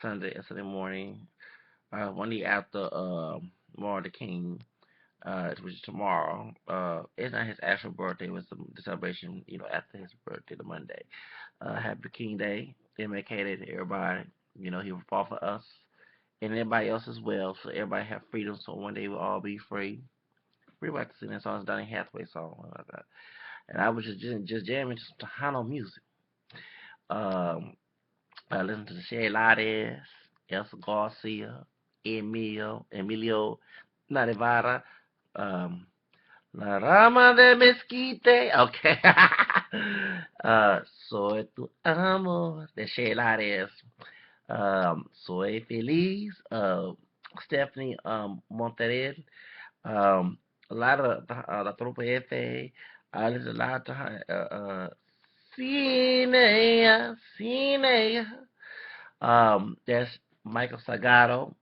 Sunday morning. One day after Martin Luther King, which is tomorrow. It's not his actual birthday. It was the celebration, after his birthday, the Monday. Happy King Day. MLK Day to everybody. He will fought for us and everybody else as well. So everybody have freedom. So one day we'll all be free. We like to sing that song. It's Donny Hathaway song. And I was just jamming to some Tejano music. Um, I listened to the Shay Lades, Elsa Garcia, Emilio Narivara, um, La Rama de Mezquite. Okay. Soy tu amor de Shay Lades. Soy feliz. Stephanie Monterrey. Um, a lot of La Tropa F. There's a lot of Cine, Cine. There's Michael Sagaro.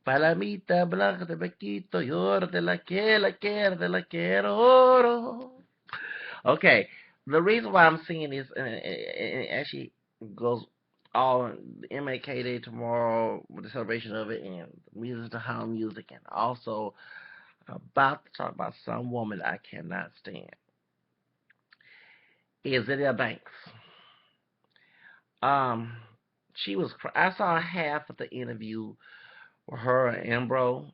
Palamita blanca de Bequito, lloro de la quiero, de la quiero, oro. Okay, the reason why I'm singing this, and it actually goes all the MAK Day tomorrow with the celebration of it, and music to home music, and also about to talk about some woman I cannot stand. Azealia Banks. Um, she was. I saw half of the interview with her and Embro.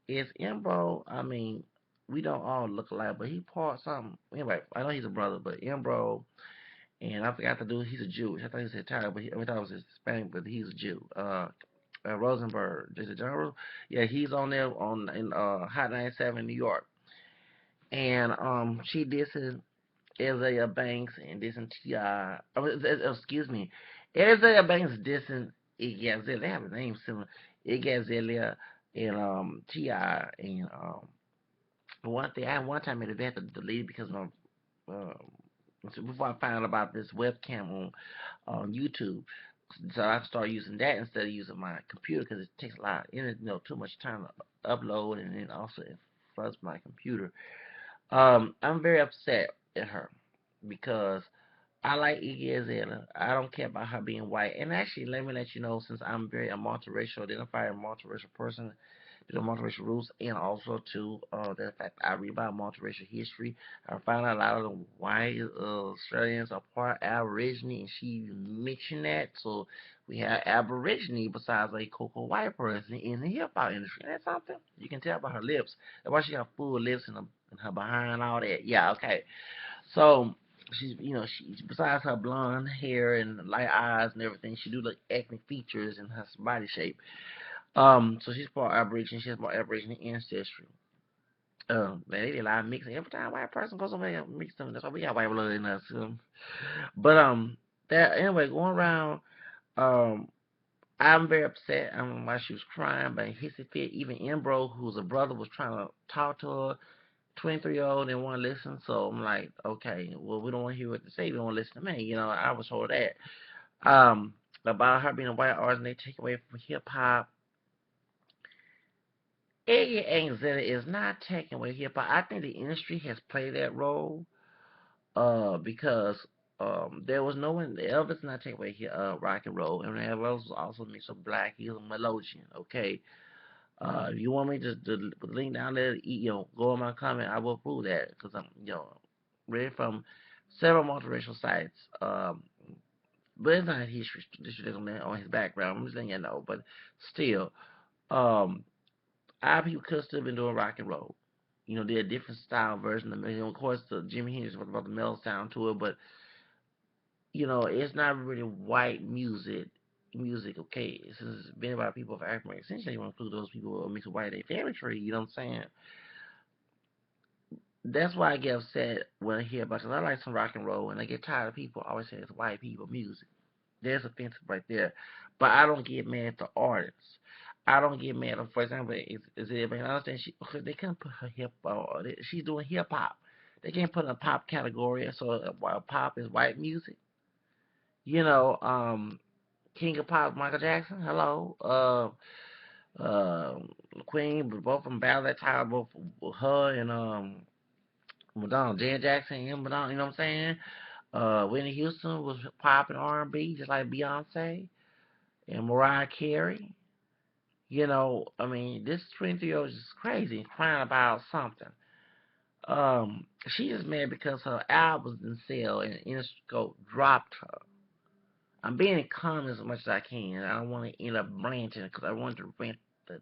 Is Embro? I mean, we don't all look alike, but he part something. Anyway, I know he's a brother, but Embro, and I forgot to do. He's a Jew. I thought he was Italian, but I thought it was Hispanic, but he's a Jew. Rosenberg, is it General? Yeah, he's on there on in Hot 97 in New York, and she dissing Isaiah Banks and dissing T.I. Excuse me. Isaiah Banks dissing Iggy Azalea. They have a name similar. Iggy Azalea and T.I. and one thing, I one time made a had to delete it because of so before I found out about this webcam on YouTube. So I started using that instead of using my computer because it takes a lot of internet, too much time to upload, and then also it floods my computer. I'm very upset at her because I like Iggy Azalea. I don't care about her being white. And actually, let me let you know, since I'm very a multiracial, identified multiracial person, the multiracial roots, and also to the fact I read about multiracial history. I found out a lot of the white Australians are part Aborigine, and she mentioned that. So we have Aborigine besides a cocoa white person in the hip hop industry. And that's something you can tell by her lips. That's why she got full lips and her behind and all that. Yeah, okay. So she's she besides her blonde hair and light eyes and everything, she do like ethnic features in her body shape. So she's part Aboriginal. She has more Aboriginal ancestry. Man, they did a lot of mixing. Every time a white person goes over there, mix them. That's why we got white blood in us. But that anyway, going around. Um, I'm very upset. I don't know why she was crying, but hissy fit. Even Embro, who's a brother, was trying to talk to her. 23-year-old didn't want to listen, so I'm like, okay, well, we don't want to hear what to say. We don't want to listen to me. I was told that. About her being a white artist and they take away from hip hop. Iggy Azalea is not taking away hip hop. I think the industry has played that role. Because there was no one. Elvis not taking away rock and roll, and Elvis was also mixed with black. He's a melodian. Okay. If you want me to put the link down there, go on my comment. I will prove that because I'm, read from several multiracial sites. But it's not history on his background. I'm just letting you know. But still, um, our people could still been doing rock and roll. They're a different style version of it. Of course, the Jimi Hendrix was about the metal sound to it, but it's not really white music. Music, okay, since it's been about people of African American, essentially, you want to include those people who are mixed with white infantry. You know what I'm saying? That's why I get upset when I hear about it. I like some rock and roll, and I get tired of people always saying it's white people music. There's offensive right there. But I don't get mad at the artists. I don't get mad at, for example, is it? I understand they couldn't put her hip hop. She's doing hip hop. They can't put in a pop category. So while pop is white music, you know, King of Pop, Michael Jackson. Hello, Queen, but both of them battled that title, both her and Madonna, Janet Jackson and Madonna. You know what I'm saying? Whitney Houston was pop and R&B, just like Beyonce. and Mariah Carey. I mean, this 23-year-old is crazy, crying about something. She is mad because her albums didn't sell and Interscope dropped her. I'm being calm as much as I can. I don't want to end up ranting because I want to rant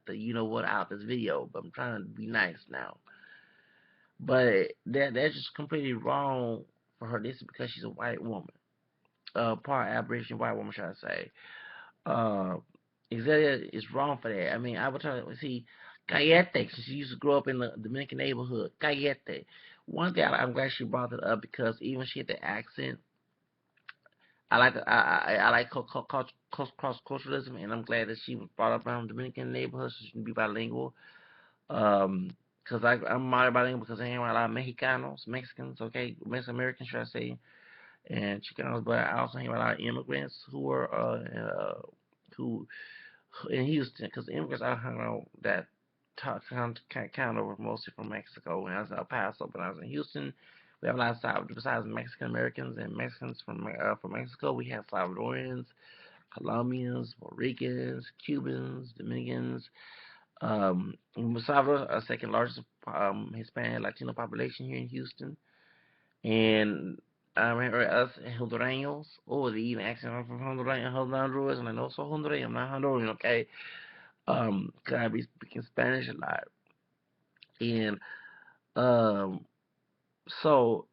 the you know what out this video, but I'm trying to be nice now. But that's just completely wrong for her. This is because she's a white woman, part Aboriginal white woman, should I say? Uh, Azealia is wrong for that. I mean, I would tell her, see, Cayete, she used to grow up in the Dominican neighborhood. Cayete. One thing I'm glad she brought it up because even she had the accent. I like cross culturalism, and I'm glad that she was brought up around Dominican neighborhood, so she can be bilingual. Cause I'm bilingual because I hang around a lot of Mexicanos, Mexicans, okay, Mexican Americans, should I say, and Chicanos, but I also hang around a lot of immigrants who are who in Houston, because the immigrants I hung around that kind of were mostly from Mexico. When I was in El Paso, but I was in Houston, we have a lot of besides Mexican Americans and Mexicans from Mexico. We have Salvadorians, Colombians, Puerto Ricans, Cubans, Dominicans. Salvador, our second largest Hispanic Latino population here in Houston, and I remember us Hondureños. Oh, they even accent I'm from Honduras, and I know so Hondureño. I'm not Honduran, okay? Cause I be speaking Spanish a lot, and um, so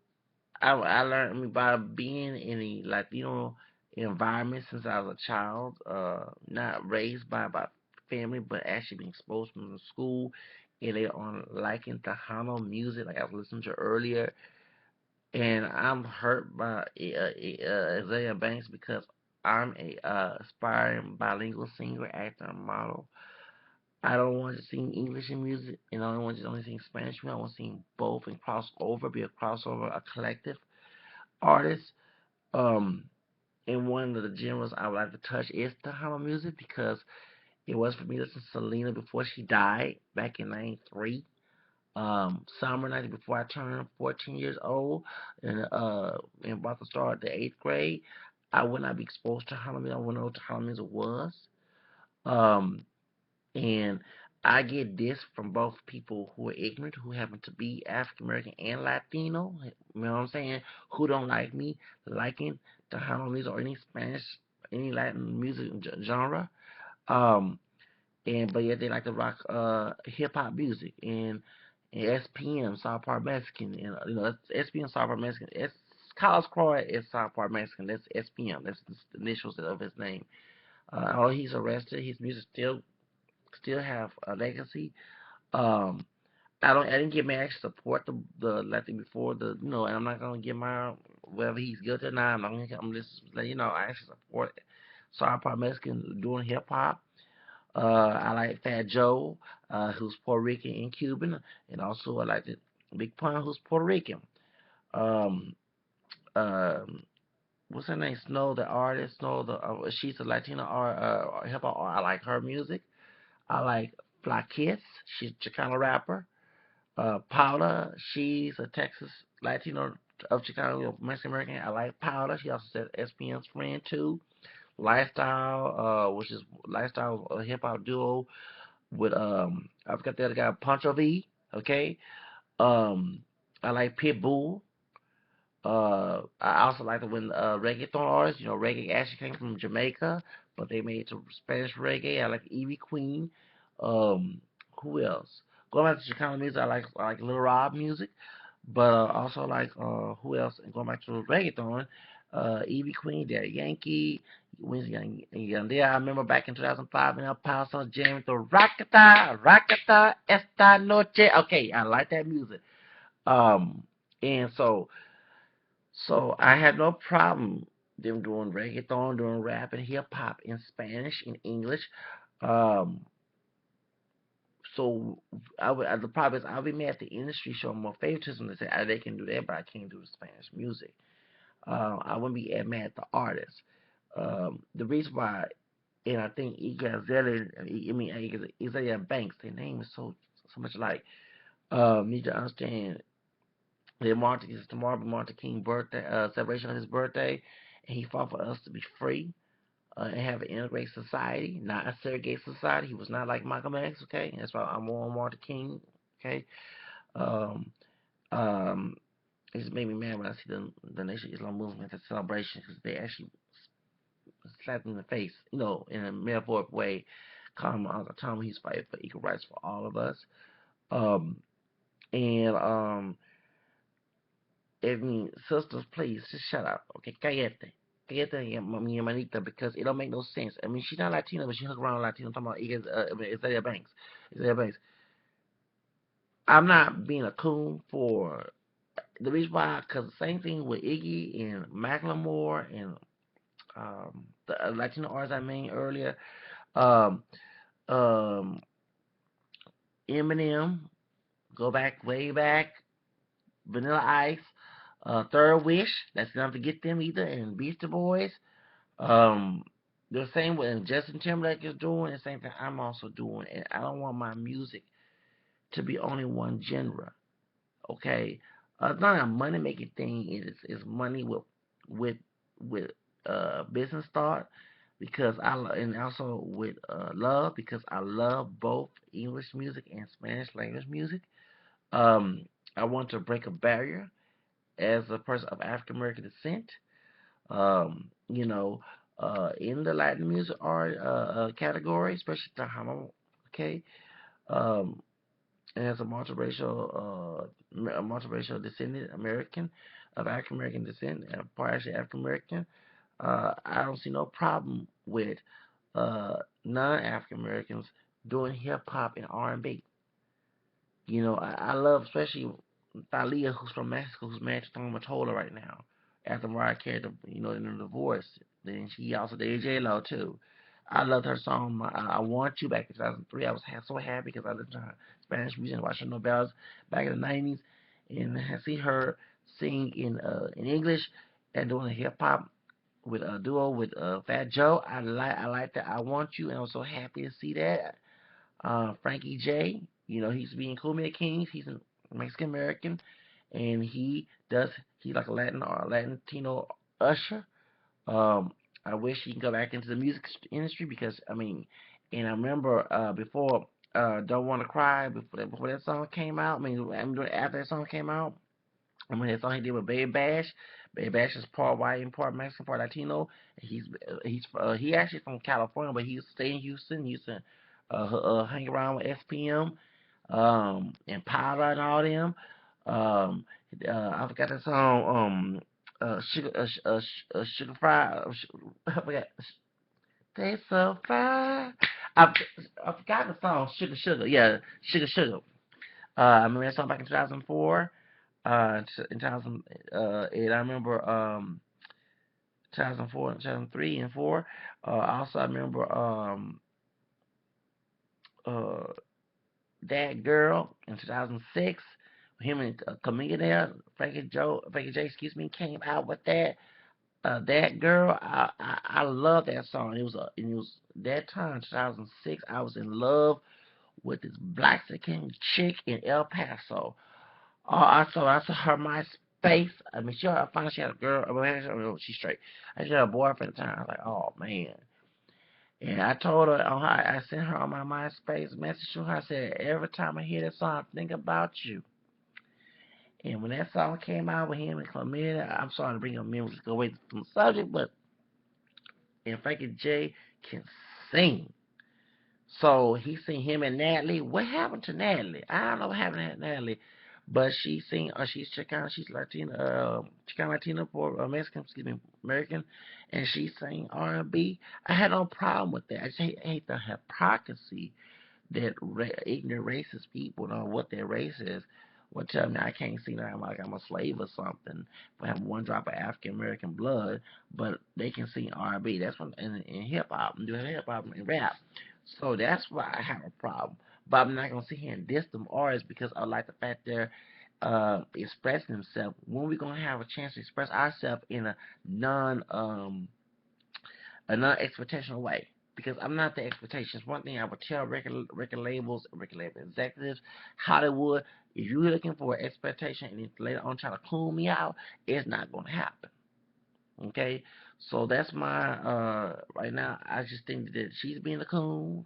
I learned, I mean, by being in a Latino environment since I was a child, not raised by family, but actually being exposed from the school, and they are liking Tejano music, like I was listening to earlier, and I'm hurt by Isaiah Banks because I'm a aspiring bilingual singer, actor, and model. I don't want to sing English in music, and I don't want to only sing Spanish music. I want to sing both and cross over, be a crossover, a collective artist. Um, and one of the genres I would like to touch is the Tejano music because it was for me to listen to Selena before she died back in '93. Summer night before I turned 14 years old and about to start the eighth grade, I would not be exposed to Tejano music. I wouldn't know what Tejano music was. Um, and I get this from both people who are ignorant, who happen to be African American and Latino. You know what I'm saying? Who don't like me liking the Tejano or any Spanish, any Latin music genre. Um, but yet they like to rock hip hop music and SPM South Park Mexican and SPM South Park Mexican. Carlos Croy is South Park Mexican. That's SPM. That's the initials of his name. Although he's arrested, his music still have a legacy. Um, I didn't get mad to support the Latin before and I'm not gonna get my whether he's guilty or not. I'm just letting I actually support South Park Mexican doing hip hop. I like Fat Joe, who's Puerto Rican and Cuban, and also I like the Big Pun, who's Puerto Rican. Um, um, what's her name? Snow, the artist. Snow, she's a Latina art, hip hop art. I like her music. I like Fly Kiss. She's a Chicano rapper. Paula, she's a Texas Latino of Chicano, Mexican American. I like Paula. She also said SPN's friend too. Lifestyle, which is Lifestyle, a hip hop duo with I forgot the other guy, Pancho V. Okay. Um, I like Pitbull. I also like the when reggaeton artists. Reggae actually came from Jamaica, but they made it to Spanish reggae. I like Evie Queen. Um, who else? Going back to Chicano music, I like Lil Rob music, but also like who else? And going back to reggaeton, Evie Queen, Daddy Yankee, Yandere. I remember back in 2005 in El Paso jamming to Rockata, Rockata, Esta Noche. Okay, I like that music. Um, and so I had no problem them doing reggaeton, doing rap and hip hop in Spanish, in English. Um, so the problem is I'll be mad at the industry showing more favoritism to say they can do that, but I can't do the Spanish music. I wouldn't be mad at the artist. The reason why, and I think Isaiah Banks, their name is so much like. Need to understand that it's tomorrow Martin King birthday celebration of his birthday, and he fought for us to be free. and have an integrated society, not a segregated society. He was not like Malcolm X, okay? That's why I'm more Martin King, okay? Um, um, it's made me mad when I see the Nation of Islam movement, the celebration, because they actually slapped him in the face, in a metaphoric way, calling him Uncle Tom. He's fighting for equal rights for all of us. Um, and I mean, sisters, please just shut up, okay? Cállate. Cállate, mi hermanita, because it don't make no sense. I mean, she's not Latina, but she hung around Latino. I'm talking about Azealia Banks. Azealia Banks. I'm not being a coon for the reason why, because the same thing with Iggy and Macklemore and the Latino artists I mentioned earlier. Um, um, Eminem, go back, way back. Vanilla Ice, Third Wish. Let's not forget them either. And Beastie Boys. Um, the same way Justin Timberlake is doing, the same thing I'm also doing, and I don't want my music to be only one genre. Okay, it's not a money making thing. It's money with with business thought because and also with love because I love both English music and Spanish language music. Um, I want to break a barrier as a person of African American descent. You know, in the Latin music art category, especially Tahama, okay, um, and as a multiracial descendant American of African American descent, partially African American, I don't see no problem with non-African Americans doing hip hop and R&B. I love especially Thalia, who's from Mexico, who's married to Tom Mottola right now. After Mariah Carey, in a divorce, then she also dated J Lo too. I loved her song "I Want You" back in 2003. I was so happy because I listened to her Spanish music and watched her novellas back in the '90s, and I see her sing in English and doing a hip hop with a duo with Fat Joe. I like that. I Want You, and I was so happy to see that. Frankie J. He's being Cool Man Kings. He's a Mexican American, and he's like a Latino usher. Um, I wish he can go back into the music industry because and I remember before Don't Wanna Cry before that song came out. After that song came out. That song he did with Baby Bash. Baby Bash is part white and part Mexican, part Latino. He actually from California, but he stay in Houston. Hang around with SPM, and Pilot and all them. Um, I forgot that song. Sugar Fry. I forgot. They so fly. I, I forgot the song. Sugar Sugar. Yeah, Sugar Sugar. I remember that song back in 2004. In 2000, and I remember 2004, 2003, and four. Also, I remember uh, That Girl in 2006. Him and Chameleon, Frankie J, excuse me, came out with that. That Girl, I love that song. It was that time, 2006. I was in love with this black Mexican chick in El Paso. Oh, I saw her MySpace. I mean, I found out she had a girl. She's straight. She had a boyfriend at the time. I was like, oh man. And I told her I sent her on my MySpace message to her. I said, every time I hear that song, I think about you. And when that song came out with him and Chlamydia, I'm sorry to bring up memories, go away from the subject, but and Frankie J can sing. So he seen him and Natalie. What happened to Natalie? I don't know what happened to Natalie, but she's Chicana. She's Latina. Chicana Latina for Mexican, excuse me, American, and she sang R&B. I had no problem with that. I just hate the hypocrisy that ignorant racist people know what their race is. Will tell me I can't see that I'm a slave or something for having one drop of African American blood, but they can sing R&B. That's when in hip hop and do hip hop and rap. So that's why I have a problem. But I'm not gonna sit here and diss them artists because I like the fact they're expressing themselves. When we gonna have a chance to express ourselves in a non-expectational way? Because I'm not the expectations. One thing I would tell record labels, record label executives, Hollywood, if you're looking for an expectation and if later on try to cool me out, it's not gonna happen. Okay, So that's my right now. I just think that she's being a coon.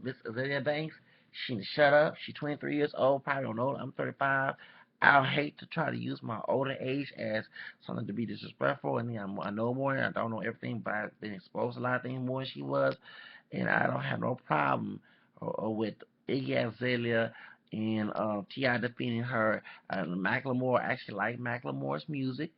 Miss Azealia Banks, she need to shut up. She's 23 years old. Probably don't know. I'm 35. I hate to try to use my older age as something to be disrespectful. And I know more. I don't know everything, but I've been exposed to a lot of things more than she was, and I don't have no problem with Iggy Azalea and T.I. defending her. Macklemore, I actually like Macklemore's music.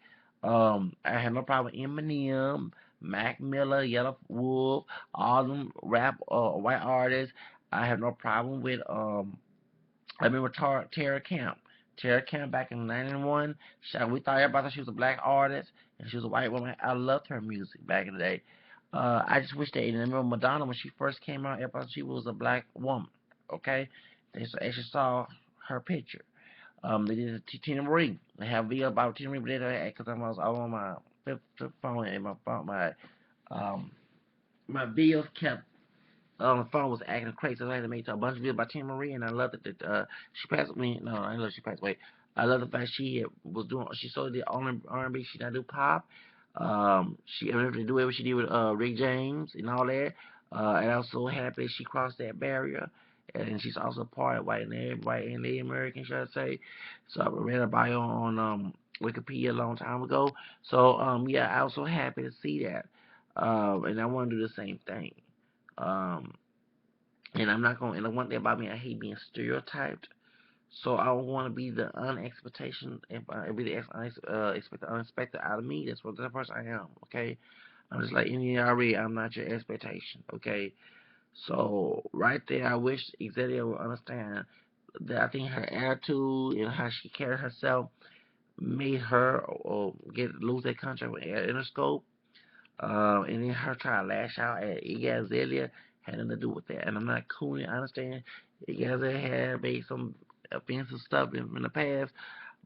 I have no problem with Eminem, Mac Miller, Yellow Wolf, all them rap white artists. I have no problem with I remember Tara Camp. Tara Camp back in '91. We thought everybody thought she was a black artist and she was a white woman. I loved her music back in the day. I just wish they. And I remember Madonna when she first came out. Everybody thought she was a black woman. Okay, they actually saw her picture. They did a Tina Marie. They have a video about Tina Marie, but they didn't because I was all on my flip phone and my phone, um my videos kept the phone was acting crazy. So I had to make a bunch of videos about Tina Marie, and I loved it that she passed me. No, I love she passed away. I love the fact she was doing. She sort of did R&B. She not do pop. She eventually do whatever she did with Rick James and all that. And I was so happy she crossed that barrier. And she's also part white and Native American, should I say? So I read her bio on Wikipedia a long time ago. So yeah, I was so happy to see that. And I want to do the same thing. Um, and I'm not going. And the one thing about me, I hate being stereotyped. So I want to be the unexpectation, be the expect the unexpected out of me. That's what the person I am. Okay, I'm just like NERE. I'm not your expectation. Okay, so right there, I wish Azealia would understand that I think her attitude and how she carried herself made her or get lose that contract with Interscope. And then her trying to lash out at Iggy Azalea had nothing to do with that. And I'm not cool. I understand Iggy Azalea had made some offensive stuff in the past,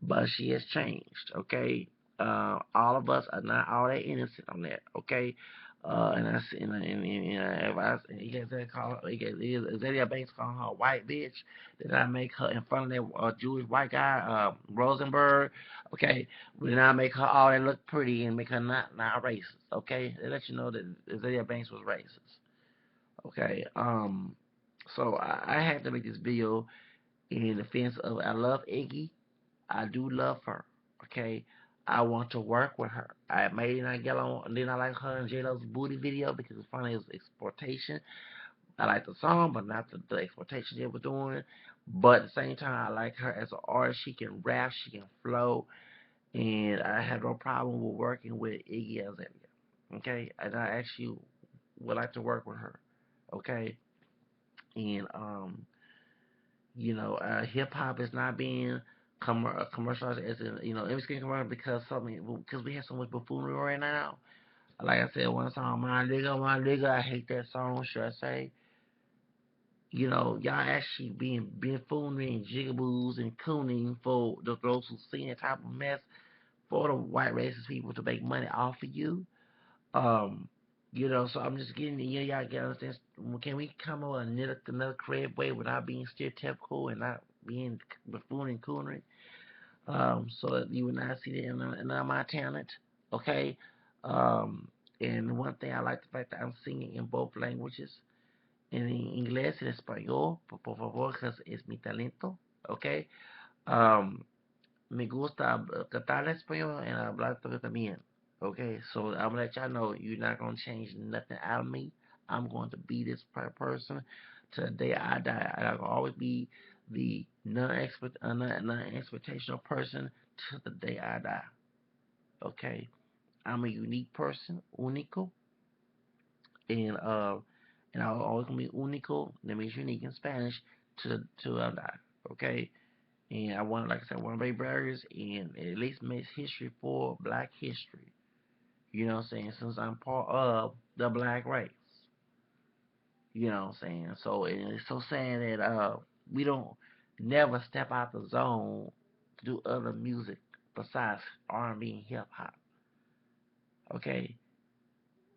but she has changed. Okay, all of us are not all that innocent on that. Okay, and I see, if I you guys that call Azealia Banks calling her a white bitch, then I make her in front of that Jewish white guy, Rosenberg. Okay, then I make her all that look pretty and make her not racist. Okay, they let you know that Azealia Banks was racist. Okay, so I had to make this video in defense of I love Iggy. I do love her. Okay. I want to work with her. I may not get on. Then I like her and J Lo's booty video because it's funny as exploitation. I like the song, but not the exploitation they were doing. But at the same time, I like her as an artist. She can rap, she can flow, and I have no problem with working with Iggy Azalea. Okay, and I actually would like to work with her. Okay, and hip hop is not being commercialized as in, it's getting commercial because we have so much buffoonery right now. Like I said, one song, my nigga, I hate that song. Should I say? Y'all actually being foolery and jigaboos and cooning for those who see that type of mess for the white racist people to make money off of you. Um, so I'm just getting y'all get understand. Can we come up with another creative way without being stereotypical and not being buffoon and coonery? So that you would not see that in my talent. Okay. Um, and one thing I like the fact that I'm singing in both languages, in inglés y en español, por favor, because it's mi talento. Okay. Um, Me gusta cantar en español and hablar también. Okay, so I'm gonna let y'all know you're not gonna change nothing out of me. I'm going to be this person till the day I die. I'll always be the non-expectational person till the day I die. Okay, I'm a unique person, único, and I'll always gonna be único. That means unique in Spanish till I die. Okay, and I want, like I said, I want to break barriers and at least make history for Black history. You know what I'm saying? Since I'm part of the Black race. You know what I'm saying? So it's so sad that we don't never step out the zone to do other music besides R&B and hip hop. Okay,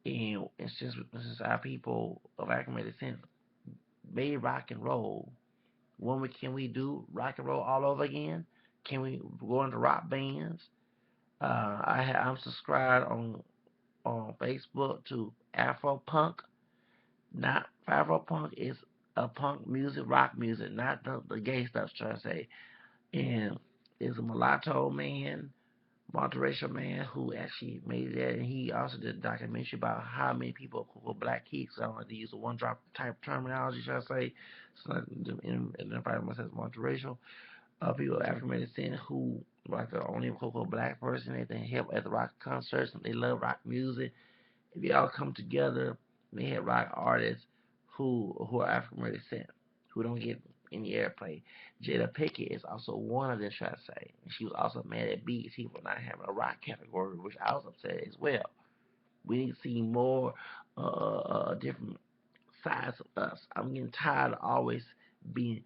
and since our people of African descent made rock and roll, can we do rock and roll all over again? Can we go into rock bands? I'm subscribed on on Facebook to Afro Punk. Not Afro Punk is a punk music, rock music, not the gay stuff. Trying to say, and is a mulatto man, multiracial man who actually made that, and he also did a documentary about how many people who were black kids. So I don't like to use a one drop type terminology. Should I say? So identify myself as multiracial. People of African American descent who like the only quote black person. They help at the rock concerts. And they love rock music. If y'all come together, they have rock artists who are African American descent who don't get any airplay. Jada Pickett is also one of them. Try to say, and she was also mad at BET for not having a rock category, which I was upset as well. We need to see more different sides of us. I'm getting tired of always being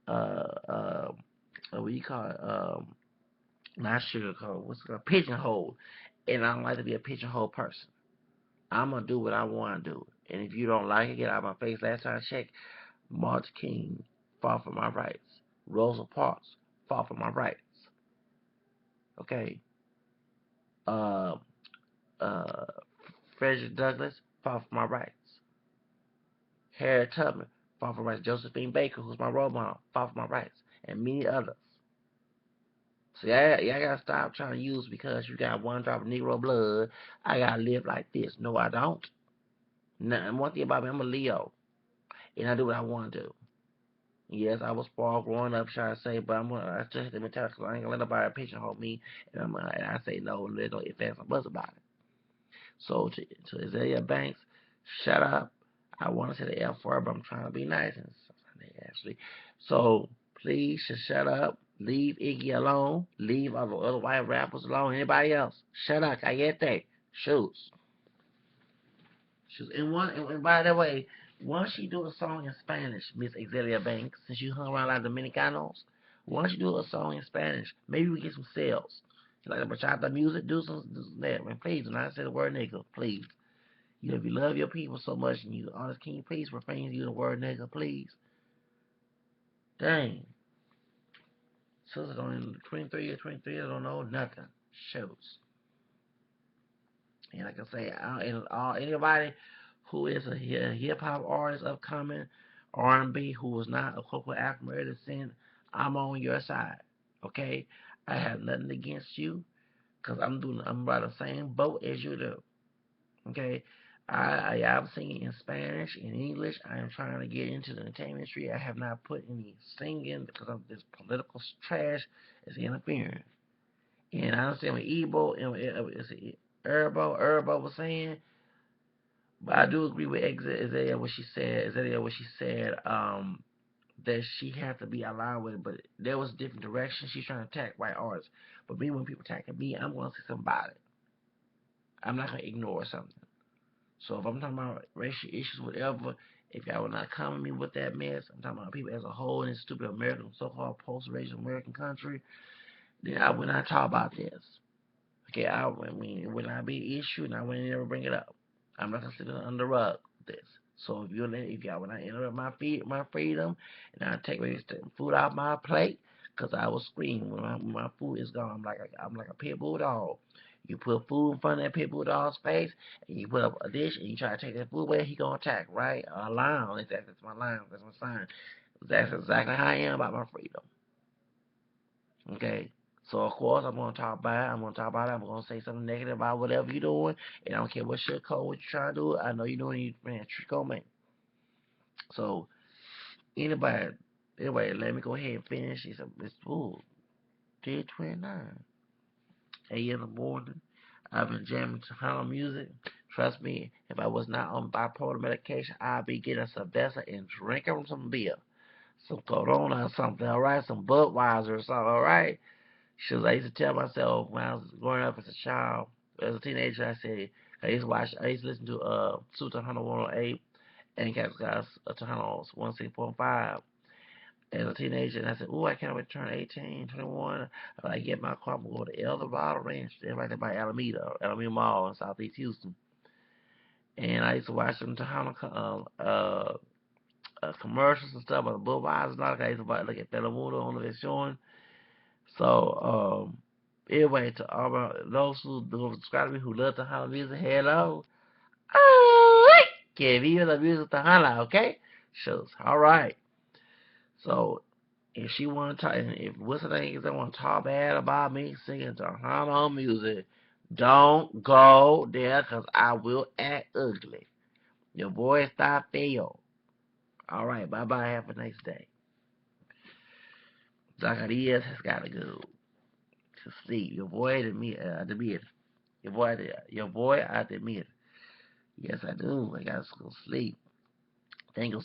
what do you call it? Not sugarcoat. What's it called? Pigeonhole. And I don't like to be a pigeonhole person. I'm gonna do what I want to do. And if you don't like it, get out of my face. Last time I checked, Martin King fought for my rights. Rosa Parks fought for my rights. Okay. Uh, uh, Frederick Douglass fought for my rights. Harriet Tubman fought for my rights. Josephine Baker, who's my role model, fought for my rights, and many others. So y'all gotta stop trying to use because you got one drop of Negro blood. I gotta live like this. No, I don't. Nothing. One thing about me, I'm a Leo, and I do what I want to do. Yes, I was spoiled growing up, trying to say, but I still have to mentality because I ain't gonna let nobody pigeonhole me, and I say no, and there's no ifs, ands, and buts about it. So to Azealia Banks, shut up. I want to say the F word, but I'm trying to be nice and actually. So please just shut up. Leave Iggy alone. Leave other white rappers alone. Anybody else? Shut up. Callete. Shoots. And by the way, once you do a song in Spanish, Miss Azealia Banks, since you hung around like Dominicanos, once you do a song in Spanish, maybe we get some sales. Like bachata music, do some that. Man, please do not say the word nigga, please. You know, if you love your people so much and you honest, can you please refrain to use the word nigga, please? Dang. Sisters don't 23 or 23, I don't know nothing. Shows. And like I say, anybody who is a hip hop artist upcoming, R&B, who is not a quote African American descent, I'm on your side. Okay, I have nothing against you because I'm by the same boat as you do. Okay, I'm singing in Spanish, in English. I am trying to get into the entertainment industry. I have not put any singing because of this political trash is interfering. And I understand what Ebo and Herbo was saying, but I do agree with Azealia what she said. That she had to be allowed with it, but there was different directions. She's trying to attack white artists. But me, when people attacking me, I'm going to say something about it. I'm not going to ignore something. So if I'm talking about racial issues, whatever, if y'all will not come at me with that mess, I'm talking about people as a whole in this stupid American, so-called post-racial American country, then I will not talk about this. Okay, I mean, it will not be an issue, and I will never bring it up. I'm not considering under the rug this. So if y'all will not interrupt my freedom, and I take away food out my plate, cause I will scream when my food is gone. I'm like a pit bull dog. You put food in front of that pit bull dog's face, and you put up a dish, and you try to take that food away, he gonna attack, right? A lion, that's my line, that's my sign. That's exactly how I am about my freedom. Okay. So of course I'm gonna talk about it. I'm gonna say something negative about whatever you're doing, and I don't care what shit code what you're trying to do. I know you're doing man trick on me. So anybody, anyway, let me go ahead and finish. It's 10:29 a.m. in the morning. I've been jamming to Hana music. Trust me, if I was not on bipolar medication, I'd be getting some Vesa and drinking some beer, some Corona or something. All right, some Budweiser or something. All right. Shoes I used to tell myself when I was growing up as a child, as a teenager, I used to listen to Super Hunter 108 and Cats Guys Tuhanos 106.5 as a teenager, and I said, "Ooh, I can't wait to turn 18, 21. I get my car, I'm going to go to El Dorado Ranch, they're right there by Alameda Mall in Southeast Houston." And I used to watch them Tejano commercials and stuff, about the Budweiser and all that. I used to look at Telemundo on the showing. So, Anyway, to all my, those who subscribe to me who love to holler music, hello. Alright. Que viva la music to holla, okay? Shucks. Alright. So, if she want to talk, if what's the thing is that want to talk bad about me singing to holla music, don't go there because I will act ugly. Your boy está feo. Alright, bye-bye. Have a nice day. Zacarias has got to go to sleep. Your boy admit. Your boy admit. Yes, I do. I got to go sleep. Thank you.